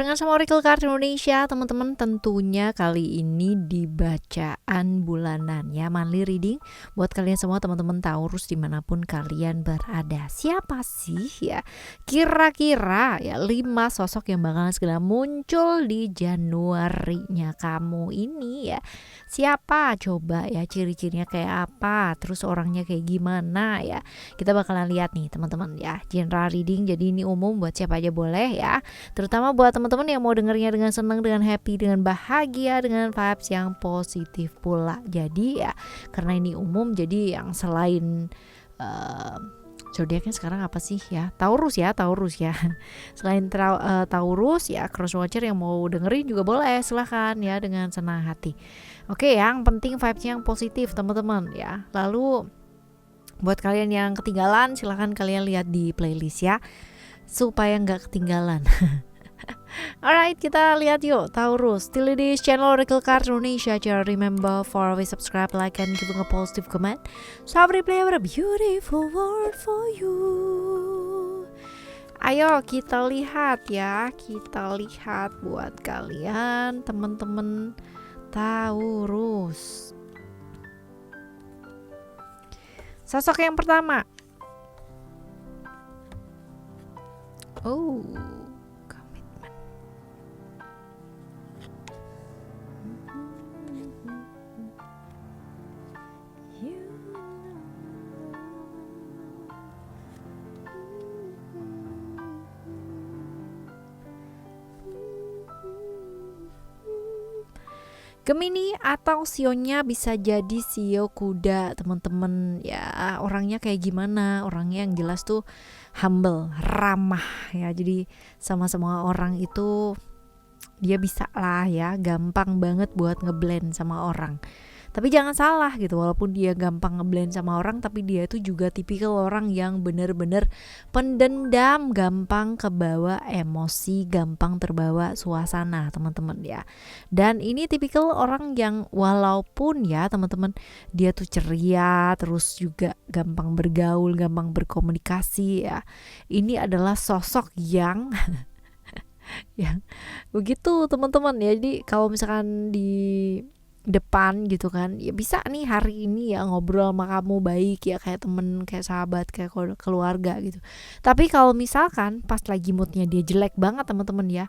Barengan sama Oracle Card Indonesia, teman-teman. Tentunya kali ini di bacaan bulanan ya, monthly reading buat kalian semua teman-teman Taurus dimanapun kalian berada. Siapa sih ya kira-kira ya 5 sosok yang bakalan segera muncul di Januarinya kamu ini ya? Siapa coba ya, ciri-cirinya kayak apa, terus orangnya kayak gimana ya? Kita bakalan lihat nih teman-teman ya, general reading. Jadi ini umum buat siapa aja boleh ya, terutama buat teman-teman yang mau dengernya dengan senang, dengan happy, dengan bahagia, dengan vibes yang positif pula. Jadi ya karena ini umum, jadi yang selain zodiaknya sekarang apa sih ya, Taurus ya selain Taurus ya, cross watcher yang mau dengerin juga boleh, silahkan ya dengan senang hati. Oke, yang penting vibesnya yang positif teman-teman ya. Lalu buat kalian yang ketinggalan, silahkan kalian lihat di playlist ya, supaya nggak ketinggalan. Alright, kita lihat yuk Taurus. Still di channel Oracle Card Indonesia. Jangan remember for always subscribe, like, and give a positive comment. So I play a beautiful world for you. Ayo kita lihat ya, kita lihat buat kalian teman-teman Taurus. Sosok yang pertama. Oh, komitmen. Gemini atau sionya bisa jadi sio kuda teman-teman ya. Orangnya kayak gimana? Orangnya yang jelas tuh humble, ramah ya. Jadi sama semua orang itu dia bisa lah ya, gampang banget buat ngeblend sama orang. Tapi jangan salah gitu, walaupun dia gampang ngeblend sama orang, tapi dia itu juga tipikal orang yang bener-bener pendendam, gampang kebawa emosi, gampang terbawa suasana teman-teman ya. Dan ini tipikal orang yang walaupun ya teman-teman dia tuh ceria, terus juga gampang bergaul, gampang berkomunikasi ya. Ini adalah sosok yang ya begitu teman-teman ya. Jadi kalau misalkan di depan gitu kan ya, bisa nih hari ini ya ngobrol sama kamu baik ya, kayak temen, kayak sahabat, kayak keluarga gitu. Tapi kalau misalkan pas lagi moodnya dia jelek banget teman-teman ya,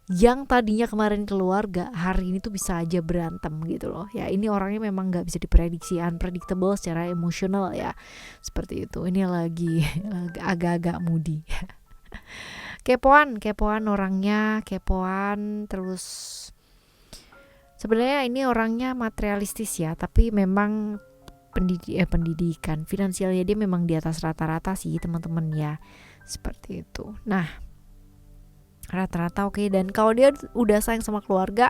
yang tadinya kemarin keluarga, hari ini tuh bisa aja berantem gitu loh ya. Ini orangnya memang gak bisa diprediksi, unpredictable secara emosional ya, seperti itu. Ini lagi agak-agak moody. kepoan orangnya, kepoan. Terus sebenarnya ini orangnya materialistis ya, tapi memang pendidikan finansialnya dia memang di atas rata-rata sih teman-teman ya, seperti itu. Nah, rata-rata oke. Dan kalau dia udah sayang sama keluarga,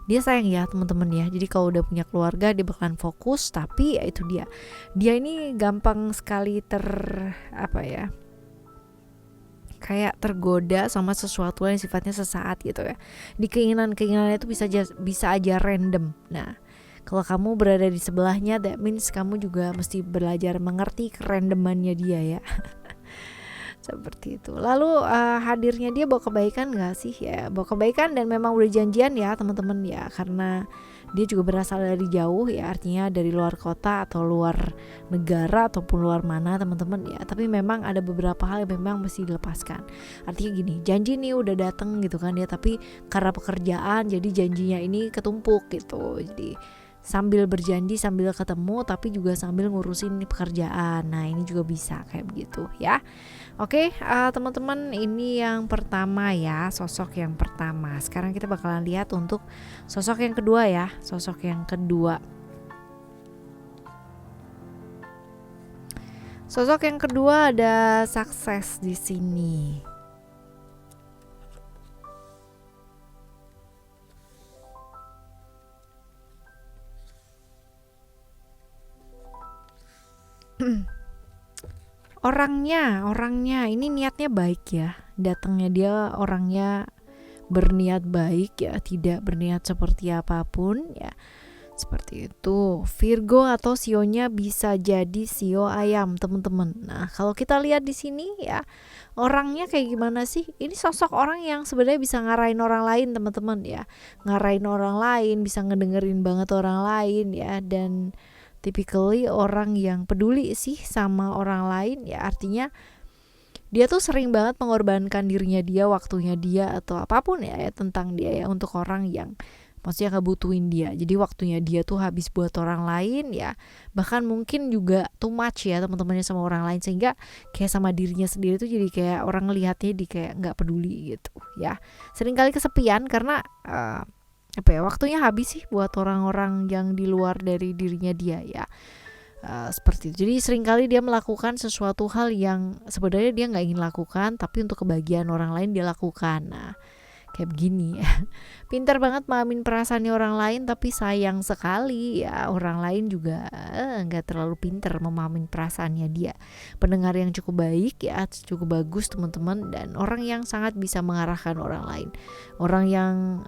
dia sayang ya teman-teman ya. Jadi kalau udah punya keluarga dia bakalan fokus. Tapi ya itu dia ini gampang sekali kayak tergoda sama sesuatu yang sifatnya sesaat gitu ya. Di keinginannya itu bisa aja random. Nah, kalau kamu berada di sebelahnya, that means kamu juga mesti belajar mengerti kerandomannya dia ya. Seperti itu. Lalu hadirnya dia bawa kebaikan gak sih ya? Bawa kebaikan, dan memang udah janjian ya teman-teman ya, karena dia juga berasal dari jauh ya, artinya dari luar kota atau luar negara ataupun luar mana teman-teman ya. Tapi memang ada beberapa hal yang memang mesti dilepaskan. Artinya gini, janji nih udah dateng gitu kan ya, tapi karena pekerjaan jadi janjinya ini ketumpuk gitu. Jadi sambil berjanji sambil ketemu, tapi juga sambil ngurusin pekerjaan. Nah ini juga bisa kayak begitu ya. Oke, teman-teman, ini yang pertama ya, sosok yang pertama. Sekarang kita bakalan lihat untuk sosok yang kedua ya. Sosok yang kedua ada sukses di sini. Orangnya ini niatnya baik ya. Datangnya dia orangnya berniat baik ya, tidak berniat seperti apapun ya. Seperti itu. Virgo atau sionya bisa jadi sio ayam, teman-teman. Nah, kalau kita lihat di sini ya, orangnya kayak gimana sih? Ini sosok orang yang sebenarnya bisa ngarahin orang lain, teman-teman ya. Ngarahin orang lain, bisa ngedengerin banget orang lain ya, dan typically orang yang peduli sih sama orang lain ya. Artinya dia tuh sering banget mengorbankan dirinya dia, waktunya dia, atau apapun ya tentang dia ya, untuk orang yang maksudnya ngebutuhin dia. Jadi waktunya dia tuh habis buat orang lain ya, bahkan mungkin juga too much ya teman-temannya sama orang lain, sehingga kayak sama dirinya sendiri tuh jadi kayak orang ngelihatnya di kayak nggak peduli gitu ya. Seringkali kesepian karena apa ya, waktunya habis sih buat orang-orang yang di luar dari dirinya dia ya. Seperti itu. Jadi seringkali dia melakukan sesuatu hal yang sebenarnya dia nggak ingin lakukan, tapi untuk kebahagiaan orang lain dia lakukan. Nah, kayak begini ya. Pintar banget mahamin perasaannya orang lain, tapi sayang sekali ya orang lain juga nggak terlalu pintar memahamin perasaannya dia. Pendengar yang cukup baik ya, cukup bagus teman-teman, dan orang yang sangat bisa mengarahkan orang lain. Orang yang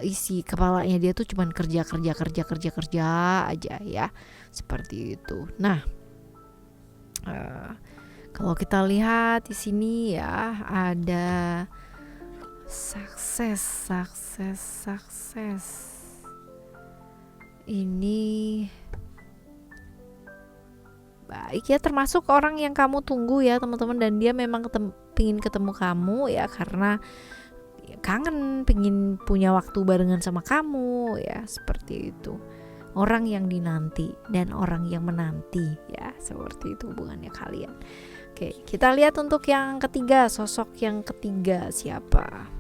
isi kepalanya dia tuh cuman kerja aja ya, seperti itu. Nah, kalau kita lihat di sini ya, ada sukses. Ini baik ya, termasuk orang yang kamu tunggu ya teman-teman, dan dia memang pingin ketemu kamu ya, karena kangen, pengen punya waktu barengan sama kamu ya, seperti itu. Orang yang dinanti dan orang yang menanti ya, seperti itu hubungannya kalian. Oke, kita lihat untuk yang ketiga, sosok yang ketiga siapa?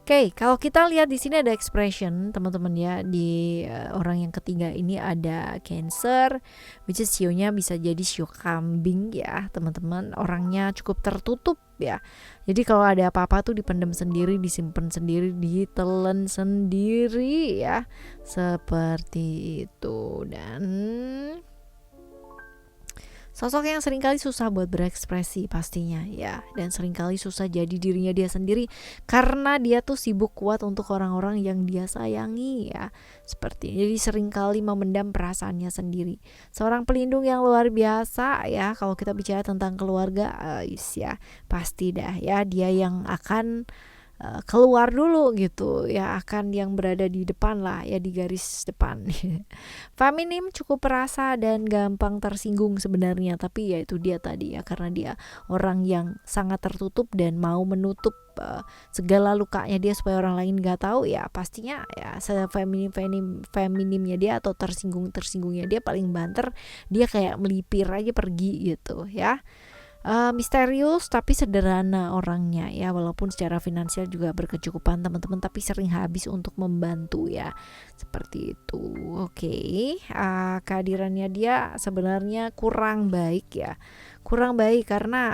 Oke, kalau kita lihat di sini ada expression teman-teman ya, di orang yang ketiga ini ada Cancer, which is sionya bisa jadi sio kambing ya teman-teman. Orangnya cukup tertutup ya. Jadi kalau ada apa-apa tuh dipendam sendiri, disimpan sendiri, ditelan sendiri ya, seperti itu. Dan sosok yang seringkali susah buat berekspresi pastinya ya, dan seringkali susah jadi dirinya dia sendiri karena dia tuh sibuk kuat untuk orang-orang yang dia sayangi ya, seperti jadi seringkali memendam perasaannya sendiri. Seorang pelindung yang luar biasa ya, kalau kita bicara tentang keluarga ya pasti dah ya, dia yang akan keluar dulu gitu ya, akan yang berada di depan lah ya, di garis depan. Feminim cukup perasa dan gampang tersinggung sebenarnya, tapi ya itu dia tadi ya, karena dia orang yang sangat tertutup dan mau menutup segala lukanya dia supaya orang lain nggak tahu ya, pastinya ya feminimnya dia atau tersinggungnya dia paling banter, dia kayak melipir aja pergi gitu ya. Misterius tapi sederhana orangnya ya, walaupun secara finansial juga berkecukupan teman-teman, tapi sering habis untuk membantu ya, seperti itu. Oke, kehadirannya dia sebenarnya kurang baik ya, kurang baik karena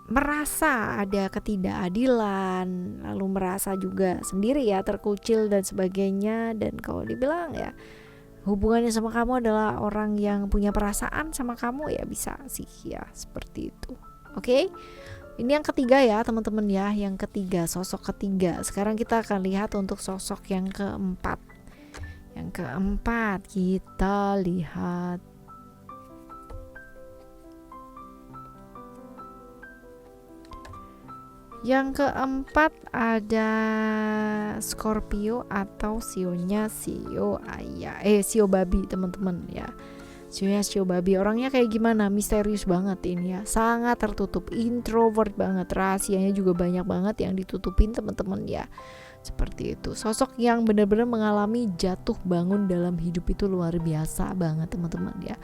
merasa ada ketidakadilan, lalu merasa juga sendiri ya, terkucil dan sebagainya. Dan kalau dibilang ya hubungannya sama kamu adalah orang yang punya perasaan sama kamu ya, bisa sih ya, seperti itu. Oke, ini yang ketiga ya teman-teman ya, yang ketiga, sosok ketiga. Sekarang kita akan lihat untuk sosok yang keempat. Yang keempat kita lihat yang keempat ada Scorpio atau sionya sio ayah, sio babi teman-teman ya. Sionya sio babi, orangnya kayak gimana? Misterius banget ini ya, sangat tertutup, introvert banget, rahasianya juga banyak banget yang ditutupin teman-teman ya, seperti itu. Sosok yang benar-benar mengalami jatuh bangun dalam hidup itu luar biasa banget teman-teman ya.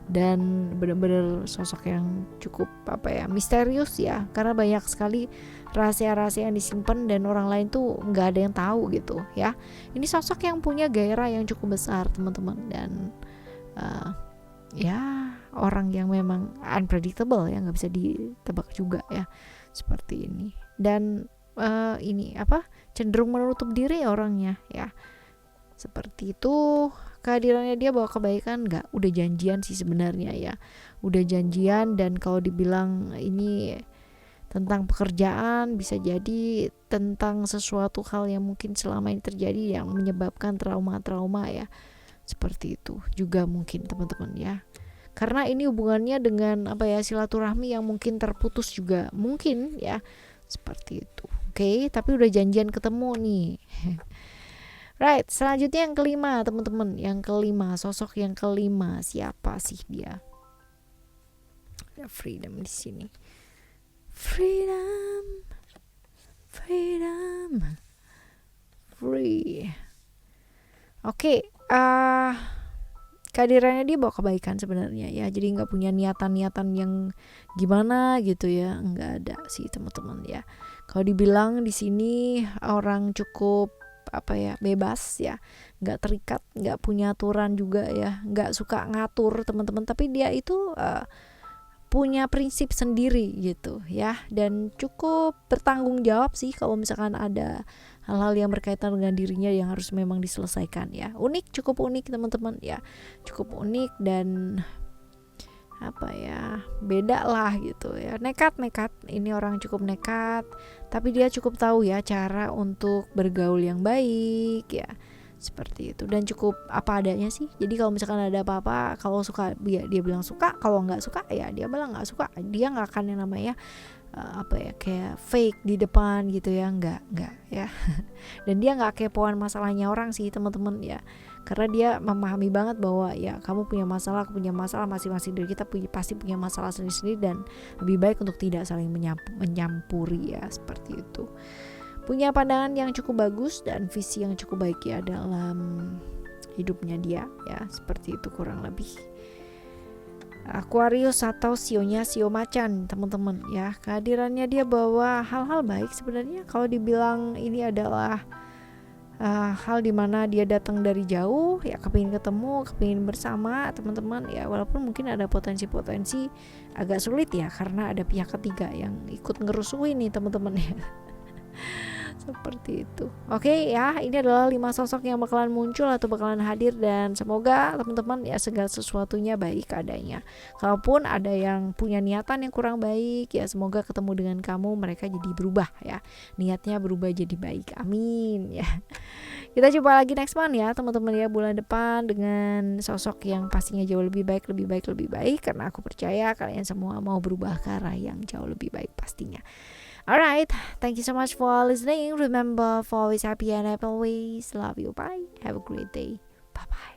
dan benar-benar sosok yang cukup misterius ya, karena banyak sekali rahasia-rahasia yang disimpan dan orang lain tuh nggak ada yang tahu gitu ya. Ini sosok yang punya gairah yang cukup besar teman-teman, dan ya orang yang memang unpredictable ya, nggak bisa ditebak juga ya, seperti ini. Dan cenderung menutup diri orangnya ya, seperti itu. Kehadirannya dia bawa kebaikan nggak? Udah janjian sih sebenarnya ya, udah janjian. Dan kalau dibilang ini tentang pekerjaan, bisa jadi tentang sesuatu hal yang mungkin selama ini terjadi yang menyebabkan trauma-trauma ya, seperti itu juga mungkin teman-teman ya, karena ini hubungannya dengan silaturahmi yang mungkin terputus juga mungkin ya, seperti itu. Oke, tapi udah janjian ketemu nih. Right, selanjutnya yang kelima teman-teman. Yang kelima, sosok yang kelima, siapa sih dia? Ada freedom di sini. Freedom, freedom, free. Oke, kehadirannya dia bawa kebaikan sebenarnya ya. Jadi nggak punya niatan-niatan yang gimana gitu ya, nggak ada sih teman-teman ya. Kalau dibilang di sini orang cukup bebas ya, nggak terikat, nggak punya aturan juga ya, nggak suka ngatur teman-teman, tapi dia itu punya prinsip sendiri gitu ya, dan cukup bertanggung jawab sih kalau misalkan ada hal-hal yang berkaitan dengan dirinya yang harus memang diselesaikan ya. Cukup unik teman-teman ya, cukup unik dan beda lah gitu ya. Nekat ini orang cukup nekat, tapi dia cukup tahu ya cara untuk bergaul yang baik ya, seperti itu. Dan cukup apa adanya sih. Jadi kalau misalkan ada apa-apa, kalau suka dia bilang suka, kalau nggak suka ya dia bilang nggak suka. Dia nggak akan yang namanya kayak fake di depan gitu ya, nggak ya. Dan dia nggak kepoan masalahnya orang sih teman-teman ya, karena dia memahami banget bahwa ya kamu punya masalah, aku punya masalah, masing-masing dari kita pasti punya masalah sendiri-sendiri, dan lebih baik untuk tidak saling menyampuri ya, seperti itu. Punya pandangan yang cukup bagus dan visi yang cukup baik ya dalam hidupnya dia ya, seperti itu kurang lebih. Aquarius atau sionya sio macan teman-teman ya, kehadirannya dia bawa hal-hal baik sebenarnya. Kalau dibilang ini adalah hal dimana dia datang dari jauh ya, kepingin ketemu, kepingin bersama teman-teman ya, walaupun mungkin ada potensi-potensi agak sulit ya, karena ada pihak ketiga yang ikut ngerusuin nih teman-teman ya. Seperti itu. Oke ya, ini adalah 5 sosok yang bakalan muncul atau bakalan hadir, dan semoga teman-teman ya segala sesuatunya baik adanya. Kalaupun ada yang punya niatan yang kurang baik ya, semoga ketemu dengan kamu mereka jadi berubah ya, niatnya berubah jadi baik, amin ya. Kita coba lagi next month ya teman-teman ya, bulan depan dengan sosok yang pastinya jauh lebih baik, karena aku percaya kalian semua mau berubah ke arah yang jauh lebih baik pastinya. Alright, thank you so much for listening. Remember, for always happy and always love you. Bye. Have a great day. Bye bye.